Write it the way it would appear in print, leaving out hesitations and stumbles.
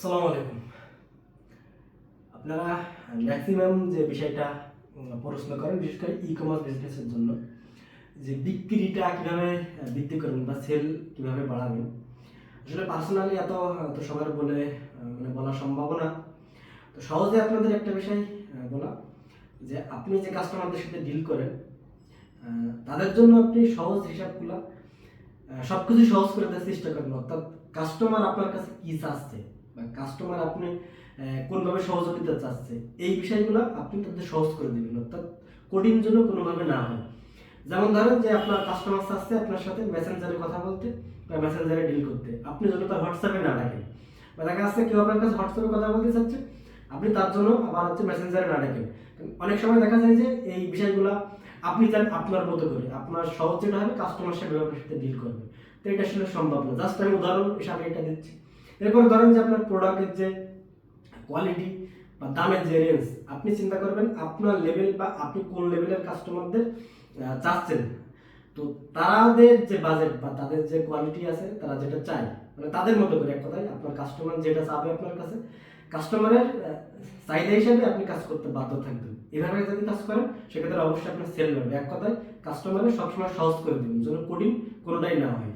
আসসালামু আলাইকুম। আপনারা ম্যাক্সিমাম যে বিষয়টা প্রশ্ন করেন, বিশেষ করে ই-কমার্স বিজনেসের জন্য, যে বিক্রিটা কিভাবে বৃদ্ধি করবেন বা সেল কিভাবে বাড়াবেন। আসলে পার্সোনালি এত তো সবার বলে বলা সম্ভব না। তো সহজে আপনাদের একটা বিষয় বলা, যে আপনি যে কাস্টমারদের সাথে ডিল করেন, তাদের জন্য আপনি সহজ হিসাবগুলো সবকিছু সহজ করে দেওয়ার চেষ্টা করেন। অর্থাৎ কাস্টমার আপনার কাছে কি চাচ্ছে বা কাস্টমার আপনি কোনভাবে সহযোগিতা চাচ্ছে, এই বিষয়গুলো আপনি তাদের সহজ করে দেবেন। অর্থাৎ কঠিন যেন কোনোভাবে না হয়। যেমন ধরেন যে আপনার কাস্টমার চাচ্ছে আপনার সাথে মেসেঞ্জারে কথা বলতে বা মেসেঞ্জারে ডিল করতে, আপনি যেন তার হোয়াটসঅ্যাপে না ডাকেন। বা দেখা যাচ্ছে কেউ আপনার কাছে হোয়াটসঅ্যাপে কথা বলতে চাচ্ছে, আপনি তার জন্য আবার মেসেঞ্জারে না ডাকেন। অনেক সময় দেখা যায় যে এই বিষয়গুলো আপনি চান আপনার মতো করে, আপনার সহজ যেটা হবে কাস্টমার সাথে আপনার সাথে ডিল করবে। তো এটা আসলে সম্ভব না। জাস্ট আমি উদাহরণ হিসাবে এটা দিচ্ছি। এরপরে ধরেন যে আপনার প্রোডাক্টের যে কোয়ালিটি বা দামের যে রেঞ্জ, আপনি চিন্তা করবেন আপনার লেভেল বা আপনি কোন লেভেলের কাস্টমারদের চাচ্ছেন। তো তাদের যে বাজেট বা তাদের যে কোয়ালিটি আছে, তারা যেটা চায়, তাদের মতো করে, এক কথায় আপনার কাস্টমার যেটা চাবে আপনার কাছে, কাস্টমারের চাহিদা হিসাবে আপনি কাজ করতে বাধ্য থাকবেন। এভাবে যদি কাজ করেন, সেক্ষেত্রে অবশ্যই আপনার সেল হবে। এক কথায় কাস্টমারের সবসময় সহজ করে দেবেন, যেন কঠিন কোনোটাই না হয়।